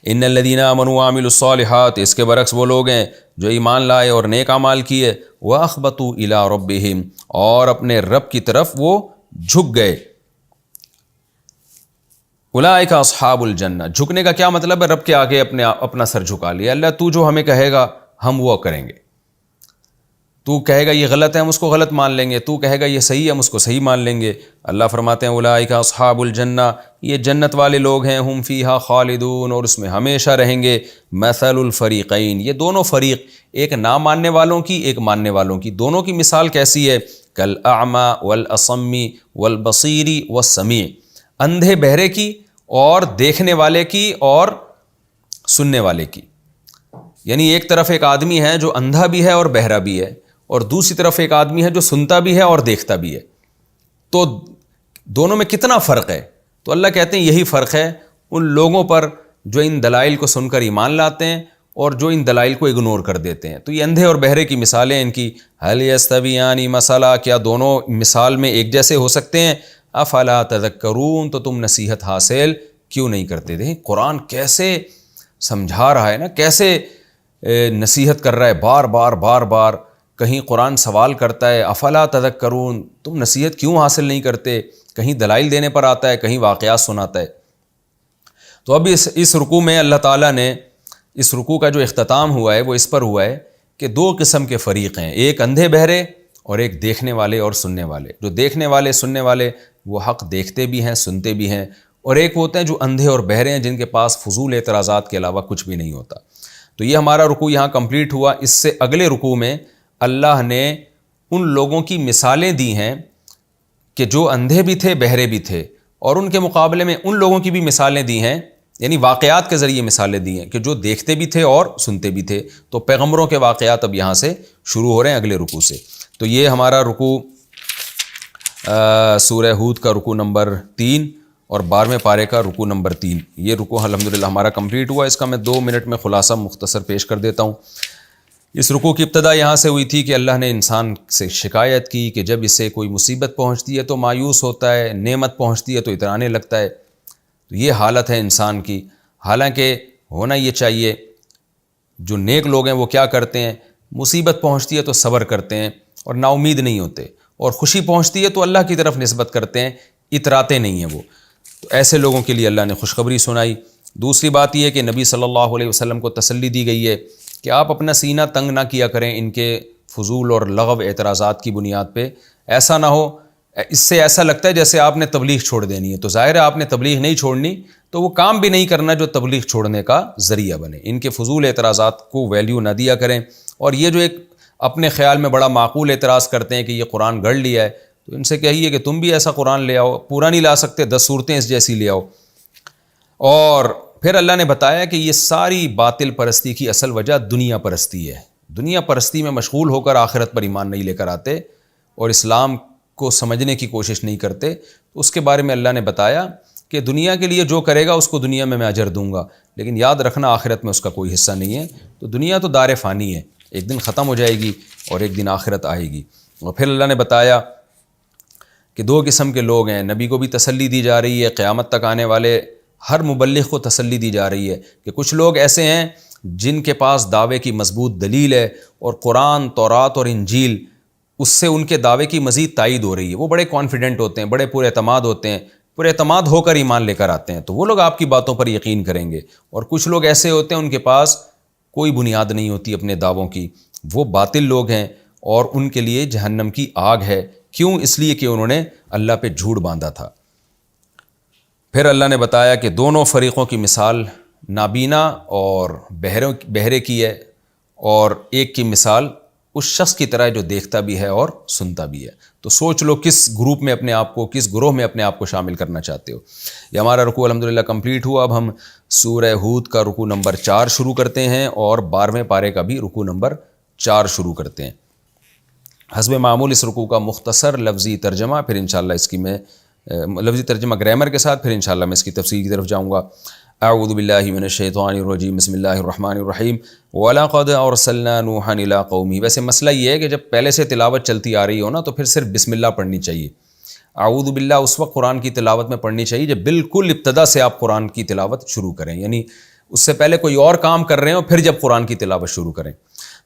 ان الذین آمنوا وعملوا الصالحات، اس کے برعکس وہ لوگ ہیں جو ایمان لائے اور نیک اعمال کیے، واخبتوا الی ربہم، اور اپنے رب کی طرف وہ جھک گئے۔ اولئک اصحاب الجنہ، جھکنے کا کیا مطلب ہے؟ رب کے آگے اپنا سر جھکا لیا، اللہ تو جو ہمیں کہے گا ہم وہ کریں گے، تو کہے گا یہ غلط ہے ہم اس کو غلط مان لیں گے، تو کہے گا یہ صحیح ہے ہم اس کو صحیح مان لیں گے۔ اللہ فرماتے ہیں اولئک اصحاب الجنہ، یہ جنت والے لوگ ہیں، ہم فیہا خالدون، اور اس میں ہمیشہ رہیں گے۔ مثل الفریقین، یہ دونوں فریق، ایک نہ ماننے والوں کی، ایک ماننے والوں کی، دونوں کی مثال کیسی ہے؟ کالاعمی والاصم والبصیر والسمیع، اندھے بہرے کی اور دیکھنے والے کی اور سننے والے کی، یعنی ایک طرف ایک آدمی ہے جو اندھا بھی ہے اور بہرا بھی ہے، اور دوسری طرف ایک آدمی ہے جو سنتا بھی ہے اور دیکھتا بھی ہے، تو دونوں میں کتنا فرق ہے؟ تو اللہ کہتے ہیں یہی فرق ہے ان لوگوں پر جو ان دلائل کو سن کر ایمان لاتے ہیں اور جو ان دلائل کو اگنور کر دیتے ہیں۔ تو یہ اندھے اور بہرے کی مثالیں ان کی، هل یستویان مثلا، کیا دونوں مثال میں ایک جیسے ہو سکتے ہیں؟ افلا تذکرون، تو تم نصیحت حاصل کیوں نہیں کرتے تھے؟ قرآن کیسے سمجھا رہا ہے نا، کیسے نصیحت کر رہا ہے، بار بار بار بار کہیں قرآن سوال کرتا ہے افلا تذکرون، تم نصیحت کیوں حاصل نہیں کرتے؟ کہیں دلائل دینے پر آتا ہے، کہیں واقعات سناتا ہے۔ تو اب اس رکوع میں اللہ تعالیٰ نے، اس رکوع کا جو اختتام ہوا ہے وہ اس پر ہوا ہے کہ دو قسم کے فریق ہیں، ایک اندھے بہرے اور ایک دیکھنے والے اور سننے والے۔ جو دیکھنے والے سننے والے وہ حق دیکھتے بھی ہیں سنتے بھی ہیں، اور ایک ہوتے ہیں جو اندھے اور بہرے ہیں جن کے پاس فضول اعتراضات کے علاوہ کچھ بھی نہیں ہوتا۔ تو یہ ہمارا رکوع یہاں کمپلیٹ ہوا۔ اس سے اگلے رکوع میں اللہ نے ان لوگوں کی مثالیں دی ہیں کہ جو اندھے بھی تھے بہرے بھی تھے، اور ان کے مقابلے میں ان لوگوں کی بھی مثالیں دی ہیں، یعنی واقعات کے ذریعے مثالیں دی ہیں کہ جو دیکھتے بھی تھے اور سنتے بھی تھے۔ تو پیغمبروں کے واقعات اب یہاں سے شروع ہو رہے ہیں اگلے رکوع سے۔ تو یہ ہمارا رکوع سورہ ہود کا رکوع نمبر 3 اور 12ویں پارے کا رکوع نمبر 3، یہ رکوع الحمدللہ ہمارا کمپلیٹ ہوا۔ اس کا میں 2 منٹ میں خلاصہ مختصر پیش کر دیتا ہوں۔ اس رکوع کی ابتدا یہاں سے ہوئی تھی کہ اللہ نے انسان سے شکایت کی کہ جب اسے کوئی مصیبت پہنچتی ہے تو مایوس ہوتا ہے، نعمت پہنچتی ہے تو اترانے لگتا ہے۔ تو یہ حالت ہے انسان کی، حالانکہ ہونا یہ چاہیے جو نیک لوگ ہیں وہ کیا کرتے ہیں، مصیبت پہنچتی ہے تو صبر کرتے ہیں اور نا امید نہیں ہوتے، اور خوشی پہنچتی ہے تو اللہ کی طرف نسبت کرتے ہیں، اتراتے نہیں ہیں وہ۔ تو ایسے لوگوں کے لیے اللہ نے خوشخبری سنائی۔ دوسری بات یہ ہے کہ نبی صلی اللہ علیہ وسلم کو تسلی دی گئی ہے کہ آپ اپنا سینہ تنگ نہ کیا کریں ان کے فضول اور لغو اعتراضات کی بنیاد پہ، ایسا نہ ہو، اس سے ایسا لگتا ہے جیسے آپ نے تبلیغ چھوڑ دینی ہے، تو ظاہر ہے آپ نے تبلیغ نہیں چھوڑنی، تو وہ کام بھی نہیں کرنا جو تبلیغ چھوڑنے کا ذریعہ بنے۔ ان کے فضول اعتراضات کو ویلیو نہ دیا کریں، اور یہ جو ایک اپنے خیال میں بڑا معقول اعتراض کرتے ہیں کہ یہ قرآن گڑھ لیا ہے، تو ان سے کہیے کہ تم بھی ایسا قرآن لے آؤ، پورا نہیں لا سکتے 10 صورتیں اس جیسی لے آؤ۔ اور پھر اللہ نے بتایا کہ یہ ساری باطل پرستی کی اصل وجہ دنیا پرستی ہے، دنیا پرستی میں مشغول ہو کر آخرت پر ایمان نہیں لے کر آتے اور اسلام کو سمجھنے کی کوشش نہیں کرتے۔ اس کے بارے میں اللہ نے بتایا کہ دنیا کے لیے جو کرے گا اس کو دنیا میں اجر دوں گا، لیکن یاد رکھنا آخرت میں اس کا کوئی حصہ نہیں ہے۔ تو دنیا تو دار فانی ہے، ایک دن ختم ہو جائے گی اور ایک دن آخرت آئے گی۔ اور پھر اللہ نے بتایا کہ 2 قسم کے لوگ ہیں، نبی کو بھی تسلی دی جا رہی ہے، قیامت تک آنے والے ہر مبلغ کو تسلی دی جا رہی ہے کہ کچھ لوگ ایسے ہیں جن کے پاس دعوے کی مضبوط دلیل ہے اور قرآن، تورات اور انجیل اس سے ان کے دعوے کی مزید تائید ہو رہی ہے، وہ بڑے کانفیڈنٹ ہوتے ہیں، بڑے پورے اعتماد ہوتے ہیں، پورے اعتماد ہو کر ایمان لے کر آتے ہیں، تو وہ لوگ آپ کی باتوں پر یقین کریں گے۔ اور کچھ لوگ ایسے ہوتے ہیں ان کے پاس کوئی بنیاد نہیں ہوتی اپنے دعووں کی، وہ باطل لوگ ہیں اور ان کے لیے جہنم کی آگ ہے۔ کیوں؟ اس لیے کہ انہوں نے اللہ پہ جھوٹ باندھا تھا۔ پھر اللہ نے بتایا کہ دونوں فریقوں کی مثال نابینا اور بہرے کی ہے، اور ایک کی مثال اس شخص کی طرح جو دیکھتا بھی ہے اور سنتا بھی ہے۔ تو سوچ لو کس گروپ میں اپنے آپ کو، کس گروہ میں اپنے آپ کو شامل کرنا چاہتے ہو۔ یہ ہمارا رکوع الحمدللہ کمپلیٹ ہوا۔ اب ہم سورہ ہود کا رکوع نمبر 4 شروع کرتے ہیں اور 12ویں پارے کا بھی رکوع نمبر 4 شروع کرتے ہیں۔ حسب معمول اس رکوع کا مختصر لفظی ترجمہ، پھر انشاءاللہ اس کی میں لفظی ترجمہ گرامر کے ساتھ، پھر انشاءاللہ میں اس کی تفسیر کی طرف جاؤں گا۔ اعوذ باللہ من الشیطان الرجیم، بسم اللہ الرحمن الرحیم۔ وَلَقَدْ أَرْسَلْنَا نُوحًا إِلَىٰ قَوْمِهِ۔ ویسے مسئلہ یہ ہے کہ جب پہلے سے تلاوت چلتی آ رہی ہو نا تو پھر صرف بسم اللہ پڑھنی چاہیے۔ اعوذ باللہ اس وقت قرآن کی تلاوت میں پڑھنی چاہیے جب بالکل ابتدا سے آپ قرآن کی تلاوت شروع کریں، یعنی اس سے پہلے کوئی اور کام کر رہے ہوں پھر جب قرآن کی تلاوت شروع کریں۔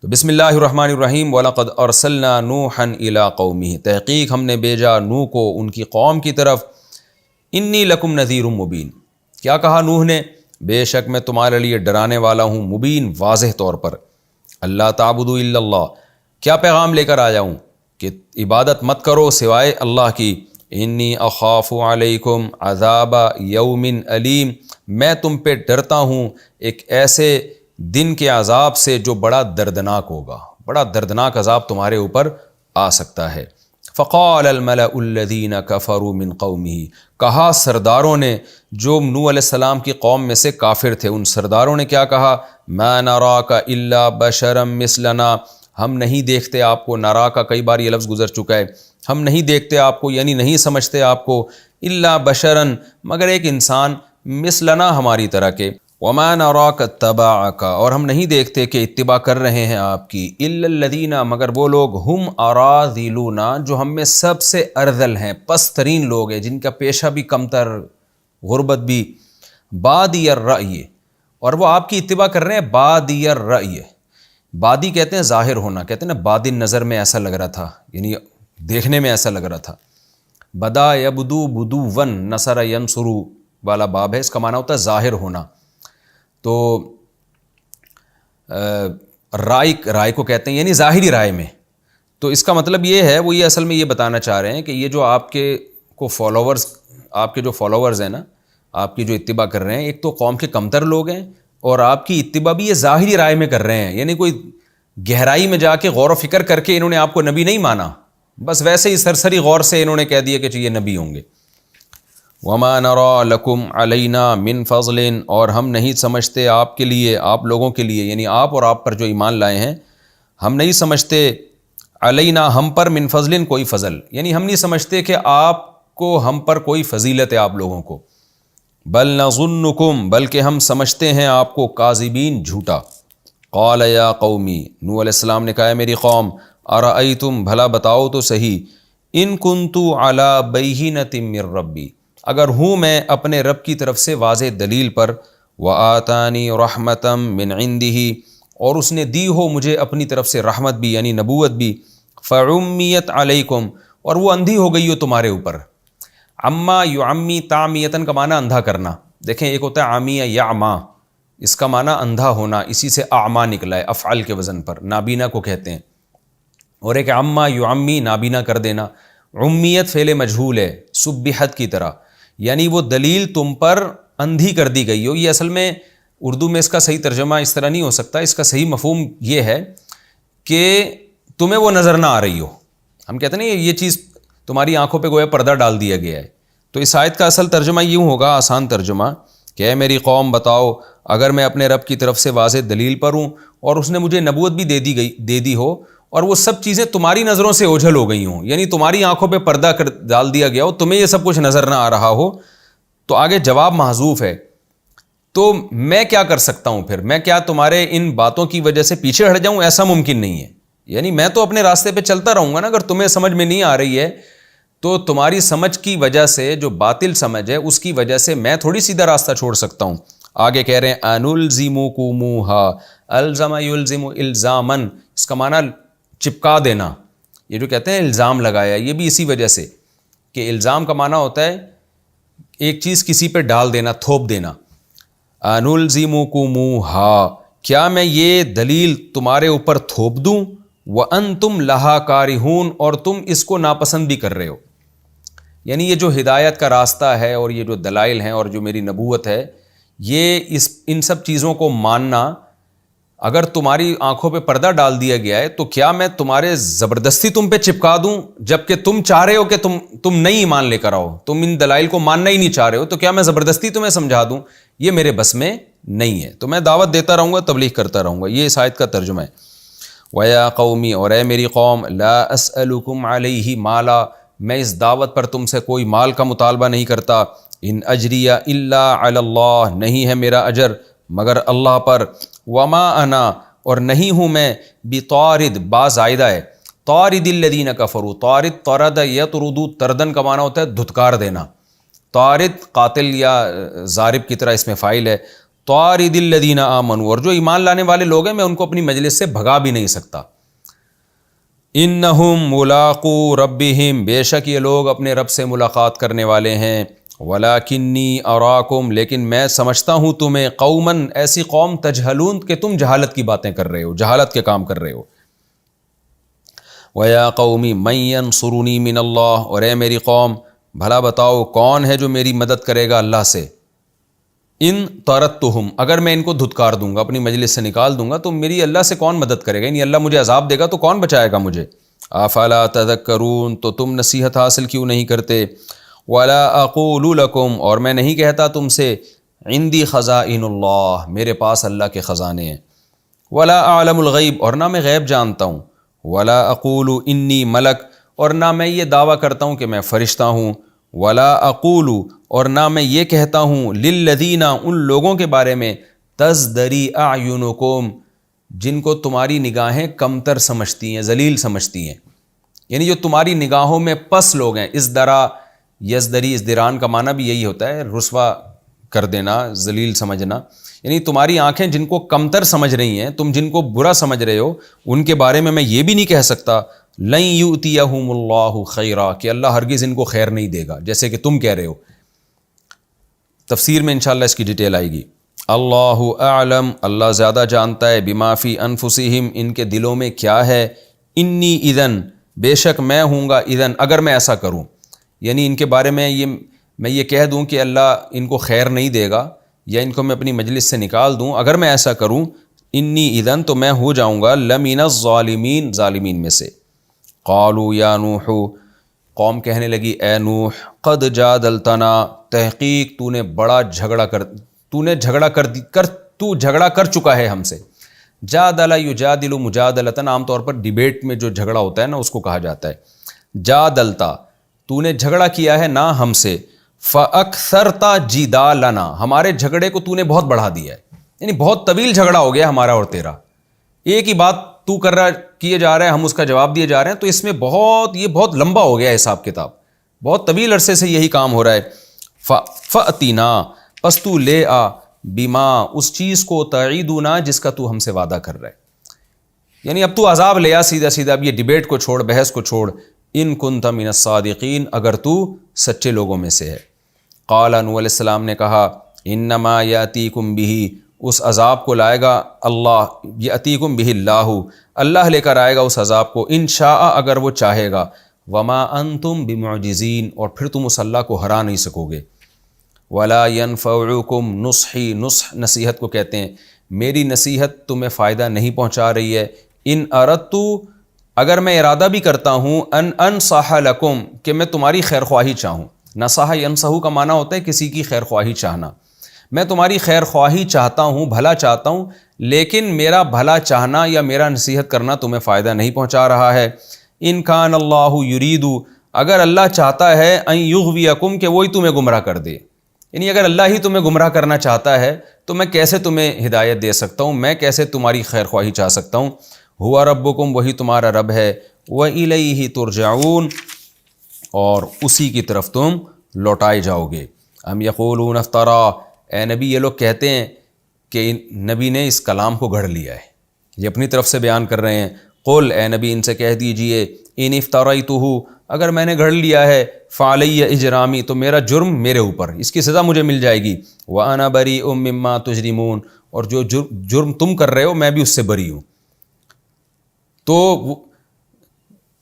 تو بسم اللہ الرحمن الرحیم۔ وَلَقَدْ أَرْسَلْنَا نُوحًا إِلَىٰ قَوْمِهِ، تحقیق ہم نے بھیجا نوح کو ان کی قوم کی طرف۔ انی لکم نذیر مبین، کیا کہا نوح نے؟ بے شک میں تمہارے لیے ڈرانے والا ہوں، مبین واضح طور پر۔ اللہ تعبدوا الا اللہ، کیا پیغام لے کر آیا ہوں کہ عبادت مت کرو سوائے اللہ کی۔ انی اخاف علیکم عذاب یوم علیم، میں تم پہ ڈرتا ہوں ایک ایسے دن کے عذاب سے جو بڑا دردناک ہوگا، بڑا دردناک عذاب تمہارے اوپر آ سکتا ہے۔ فقال الملأ الذین کفروا من قومہ، کہا سرداروں نے جو نوح علیہ السلام کی قوم میں سے کافر تھے، ان سرداروں نے کیا کہا؟ ما نراک الا بشرا مثلنا، ہم نہیں دیکھتے آپ کو، نرا کا کئی بار یہ لفظ گزر چکا ہے، ہم نہیں دیکھتے آپ کو یعنی نہیں سمجھتے آپ کو، الا بشرا مگر ایک انسان، مثلنا ہماری طرح کے، وما نراک اتبعک اور ہم نہیں دیکھتے کہ اتباع کر رہے ہیں آپ کی، الا الذین مگر وہ لوگ، ہم اراذلونا جو ہم میں سب سے ارذل ہیں، پست ترین لوگ ہیں، جن کا پیشہ بھی کمتر، غربت بھی، بادی الرأی، اور وہ آپ کی اتباع کر رہے ہیں بادی الرأی۔ بادی کہتے ہیں ظاہر ہونا، کہتے ہیں نا بادی نظر میں ایسا لگ رہا تھا، یعنی دیکھنے میں ایسا لگ رہا تھا۔ بدا یبدو بدون، نصر ینصرو والا باب ہے، اس کا معنی ہوتا ہے ظاہر ہونا۔ تو رائے کو کہتے ہیں یعنی ظاہری رائے میں، تو اس کا مطلب یہ ہے، وہ یہ اصل میں یہ بتانا چاہ رہے ہیں کہ یہ جو آپ کے کو فالوورز، آپ کے جو فالوورز ہیں نا، آپ کی جو اتباع کر رہے ہیں، ایک تو قوم کے کمتر لوگ ہیں اور آپ کی اتباع بھی یہ ظاہری رائے میں کر رہے ہیں، یعنی کوئی گہرائی میں جا کے غور و فکر کر کے انہوں نے آپ کو نبی نہیں مانا، بس ویسے ہی سرسری غور سے انہوں نے کہہ دیا کہ یہ نبی ہوں گے۔ وما نرى لکم علینا من فضل، اور ہم نہیں سمجھتے آپ کے لیے، آپ لوگوں کے لیے، یعنی آپ اور آپ پر جو ایمان لائے ہیں، ہم نہیں سمجھتے علینا ہم پر، من فضل کوئی فضل، یعنی ہم نہیں سمجھتے کہ آپ کو ہم پر کوئی فضیلت ہے آپ لوگوں کو، بل نظنکم بلکہ ہم سمجھتے ہیں آپ کو کاذبین، جھوٹا۔ قال یا قومی، نوح علیہ السلام نے کہا ہے میری قوم، ارأیتم بھلا بتاؤ تو صحیح، ان کنت علی بینۃ من ربی، اگر ہوں میں اپنے رب کی طرف سے واضح دلیل پر، وآتانی رحمتا من عنده، اور اس نے دی ہو مجھے اپنی طرف سے رحمت بھی یعنی نبوت بھی، فعمیت علیکم، اور وہ اندھی ہو گئی ہو تمہارے اوپر۔ عما یعمی، تعمیتن کا معنی اندھا کرنا، دیکھیں ایک ہوتا ہے عامی یعما، اس کا معنی اندھا ہونا، اسی سے اعما نکلا ہے افعل کے وزن پر، نابینا کو کہتے ہیں، اور ایک عما یعمی، نابینا کر دینا۔ عمیت فعل مجہول ہے، سبحت کی طرح، یعنی وہ دلیل تم پر اندھی کر دی گئی ہو۔ یہ اصل میں اردو میں اس کا صحیح ترجمہ اس طرح نہیں ہو سکتا، اس کا صحیح مفہوم یہ ہے کہ تمہیں وہ نظر نہ آ رہی ہو۔ ہم کہتے ہیں نا یہ چیز تمہاری آنکھوں پہ گویا پردہ ڈال دیا گیا ہے۔ تو اس آیت کا اصل ترجمہ یوں ہوگا، آسان ترجمہ، کہ اے میری قوم بتاؤ، اگر میں اپنے رب کی طرف سے واضح دلیل پر ہوں اور اس نے مجھے نبوت بھی دے دی ہو، اور وہ سب چیزیں تمہاری نظروں سے اوجھل ہو گئی ہوں، یعنی تمہاری آنکھوں پہ پردہ ڈال دیا گیا ہو، تمہیں یہ سب کچھ نظر نہ آ رہا ہو، تو آگے جواب محذوف ہے، تو میں کیا کر سکتا ہوں پھر؟ میں کیا تمہارے ان باتوں کی وجہ سے پیچھے ہٹ جاؤں؟ ایسا ممکن نہیں ہے۔ یعنی میں تو اپنے راستے پہ چلتا رہوں گا نا، اگر تمہیں سمجھ میں نہیں آ رہی ہے تو تمہاری سمجھ کی وجہ سے، جو باطل سمجھ ہے اس کی وجہ سے میں تھوڑی سیدھا راستہ چھوڑ سکتا ہوں۔ آگے کہہ رہے ہیں انلزمکموہا، الزم یلزم الزامن، اس کا معنی چپکا دینا، یہ جو کہتے ہیں الزام لگایا، یہ بھی اسی وجہ سے کہ الزام کا معنی ہوتا ہے ایک چیز کسی پہ ڈال دینا، تھوپ دینا۔ انلزمکموہا، کیا میں یہ دلیل تمہارے اوپر تھوپ دوں؟ وانتم لہا کارہون، اور تم اس کو ناپسند بھی کر رہے ہو۔ یعنی یہ جو ہدایت کا راستہ ہے اور یہ جو دلائل ہیں اور جو میری نبوت ہے، یہ ان سب چیزوں کو ماننا اگر تمہاری آنکھوں پہ پردہ ڈال دیا گیا ہے، تو کیا میں تمہارے زبردستی تم پہ چپکا دوں؟ جبکہ تم چاہ رہے ہو کہ تم نہیں ایمان لے کر آؤ، تم ان دلائل کو ماننا ہی نہیں چاہ رہے ہو، تو کیا میں زبردستی تمہیں سمجھا دوں؟ یہ میرے بس میں نہیں ہے، تو میں دعوت دیتا رہوں گا، تبلیغ کرتا رہوں گا۔ یہ اس آیت کا ترجمہ ہے۔ وَيَا قَوْمِ، اور اے میری قوم، لَا أَسْأَلُكُمْ عَلَيْهِ مَالًا، میں اس دعوت پر تم سے کوئی مال کا مطالبہ نہیں کرتا۔ ان اجریہ الا علی اللہ، نہیں ہے میرا اجر مگر اللہ پر۔ وما انا، اور نہیں ہوں میں، بطارد، با زائدہ ہے، طارد الذین کفروا، طارد طرد یطرد، تردن کا معنی ہوتا ہے دھتکار دینا، طارد قاتل یا ضارب کی طرح اس میں فاعل ہے، طارد الذین آمنوا، اور جو ایمان لانے والے لوگ ہیں میں ان کو اپنی مجلس سے بھگا بھی نہیں سکتا۔ انہم ملاقو ربہم، بے شک یہ لوگ اپنے رب سے ملاقات کرنے والے ہیں۔ ولیکنی اراکم، لیکن میں سمجھتا ہوں تمہیں، قومن، ایسی قوم، تجہلون، کہ تم جہالت کی باتیں کر رہے ہو، جہالت کے کام کر رہے ہو۔ ویا قومی من ینصرنی من اللہ، اور اے میری قوم بھلا بتاؤ کون ہے جو میری مدد کرے گا اللہ سے؟ ان طردتہم، اگر میں ان کو دھتکار دوں گا، اپنی مجلس سے نکال دوں گا، تو میری اللہ سے کون مدد کرے گا؟ یعنی اللہ مجھے عذاب دے گا تو کون بچائے گا مجھے؟ افلا تذکرون، تو تم نصیحت حاصل کیوں نہیں کرتے؟ ولا اقول لکم، اور میں نہیں کہتا تم سے، عندی خزائن اللہ، میرے پاس اللہ کے خزانے ہیں، ولا اعلم الغیب، اور نہ میں غیب جانتا ہوں، ولا اقول انی ملک، اور نہ میں یہ دعویٰ کرتا ہوں کہ میں فرشتہ ہوں، ولا اقول، اور نہ میں یہ کہتا ہوں، للذین، ان لوگوں کے بارے میں، تزدری اعینکم، جن کو تمہاری نگاہیں کمتر سمجھتی ہیں، ذلیل سمجھتی ہیں، یعنی جو تمہاری نگاہوں میں پس لوگ ہیں۔ ازدرا، یزدری، ازدران کا معنی بھی یہی ہوتا ہے، رسوا کر دینا، ذلیل سمجھنا، یعنی تمہاری آنکھیں جن کو کمتر سمجھ رہی ہیں، تم جن کو برا سمجھ رہے ہو، ان کے بارے میں یہ بھی نہیں کہہ سکتا لن یؤتیہم اللہ خیرا، کہ اللہ ہرگز ان کو خیر نہیں دے گا، جیسے کہ تم کہہ رہے ہو۔ تفسیر میں انشاءاللہ اس کی ڈیٹیل آئے گی۔ اللہ اعلم، اللہ زیادہ جانتا ہے، بما فی انفسہم، ان کے دلوں میں کیا ہے، انی اذن، بے شک میں ہوں گا، اذن، اگر میں ایسا کروں، یعنی ان کے بارے میں میں یہ کہہ دوں کہ اللہ ان کو خیر نہیں دے گا، یا ان کو میں اپنی مجلس سے نکال دوں، اگر میں ایسا کروں، انی اذن، تو میں ہو جاؤں گا لمن الظالمین، ظالمین میں سے۔ قالوا یا نوح، قوم کہنے لگی اے نوح، قد جادلتنا، تحقیق تو نے بڑا جھگڑا کر چکا ہے ہم سے۔ جادل یجادل مجادلتن، عام طور پر ڈیبیٹ میں جو جھگڑا ہوتا ہے نا اس کو کہا جاتا ہے۔ جادلتا، تو نے جھگڑا کیا ہے نا ہم سے، فاکثرت جدالنا، ہمارے جھگڑے کو تو نے بہت بڑھا دیا ہے، یعنی بہت طویل جھگڑا ہو گیا ہمارا اور تیرا، ایک ہی بات تو کیے جا رہا ہے، ہم اس کا جواب دیے جا رہے ہیں، تو اس میں یہ بہت لمبا ہو گیا حساب کتاب، بہت طویل عرصے سے یہی کام ہو رہا ہے۔ فأتنا، پس تو لے آ، بما، اس چیز کو، تعیدنا، جس کا تو ہم سے وعدہ کر رہا ہے، یعنی اب تو عذاب لے آ سیدھا سیدھا، اب یہ ڈیبیٹ کو چھوڑ، بحث کو چھوڑ، ان کنت من الصادقین، اگر تو سچے لوگوں میں سے ہے۔ قال نوح علیہ السلام نے کہا، انما یاتیکم بہ، اس عذاب کو لائے گا اللہ، یاتیکم بہ اللہ، اللہ لے کر آئے گا اس عذاب کو، ان شاء، اگر وہ چاہے گا، وما انتم بمعجزین، اور پھر تم اس اللہ کو ہرا نہیں سکو گے۔ ولا ینفعکم نصحی، نصح نصیحت کو کہتے ہیں، میری نصیحت تمہیں فائدہ نہیں پہنچا رہی ہے، ان اردت، اگر میں ارادہ بھی کرتا ہوں ان انصح لکم کہ میں تمہاری خیر خواہی چاہوں، نصح ینصح کا معنی ہوتا ہے کسی کی خیر خواہی چاہنا، میں تمہاری خیر خواہی چاہتا ہوں، بھلا چاہتا ہوں، لیکن میرا بھلا چاہنا یا میرا نصیحت کرنا تمہیں فائدہ نہیں پہنچا رہا ہے۔ ان کان اللہ یرید، اگر اللہ چاہتا ہے ان یغویکم کہ وہی تمہیں گمراہ کر دے، یعنی اگر اللہ ہی تمہیں گمراہ کرنا چاہتا ہے تو میں کیسے تمہیں ہدایت دے سکتا ہوں، میں کیسے تمہاری خیر خواہی چاہ سکتا ہوں۔ ہوا ربکم، وہی تمہارا رب ہے، وَإِلَيْهِ تُرْجَعُونَ، اور اسی کی طرف تم لوٹائے جاؤ گے۔ ام یقولون افترا، اے نبی یہ لوگ کہتے ہیں کہ نبی نے اس کلام کو گھڑ لیا ہے، یہ اپنی طرف سے بیان کر رہے ہیں۔ قل، اے نبی ان سے کہہ دیجئے، ان افتریتہ، اگر میں نے گھڑ لیا ہے، فعلی اجرامی، تو میرا جرم میرے اوپر، اس کی سزا مجھے مل جائے گی، وانا بریء مما تجرمون، اور جو جرم تم کر رہے ہو میں بھی اس سے بری ہوں، تو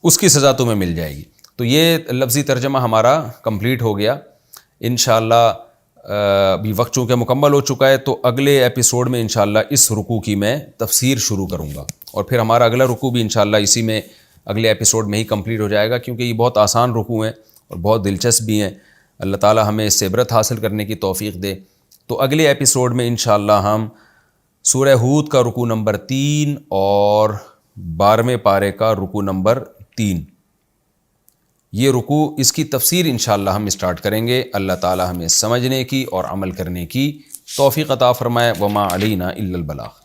اس کی سزا تمہیں مل جائے گی۔ تو یہ لفظی ترجمہ ہمارا کمپلیٹ ہو گیا انشاءاللہ۔ ابھی وقت چونکہ مکمل ہو چکا ہے تو اگلے ایپیسوڈ میں انشاءاللہ اس رکوع کی میں تفسیر شروع کروں گا، اور پھر ہمارا اگلا رکوع بھی انشاءاللہ اسی میں اگلے ایپیسوڈ میں ہی کمپلیٹ ہو جائے گا، کیونکہ یہ بہت آسان رکوع ہیں اور بہت دلچسپ بھی ہیں۔ اللہ تعالی ہمیں اس سے عبرت حاصل کرنے کی توفیق دے۔ تو اگلے ایپیسوڈ میں انشاءاللہ ہم سورہ ہود کا رکوع نمبر 3 اور 12ویں پارے کا رکوع نمبر 3، یہ رکوع اس کی تفسیر انشاءاللہ ہم اسٹارٹ کریں گے۔ اللہ تعالی ہمیں سمجھنے کی اور عمل کرنے کی توفیق عطا فرمائے۔ وما علینا الا البلاغ۔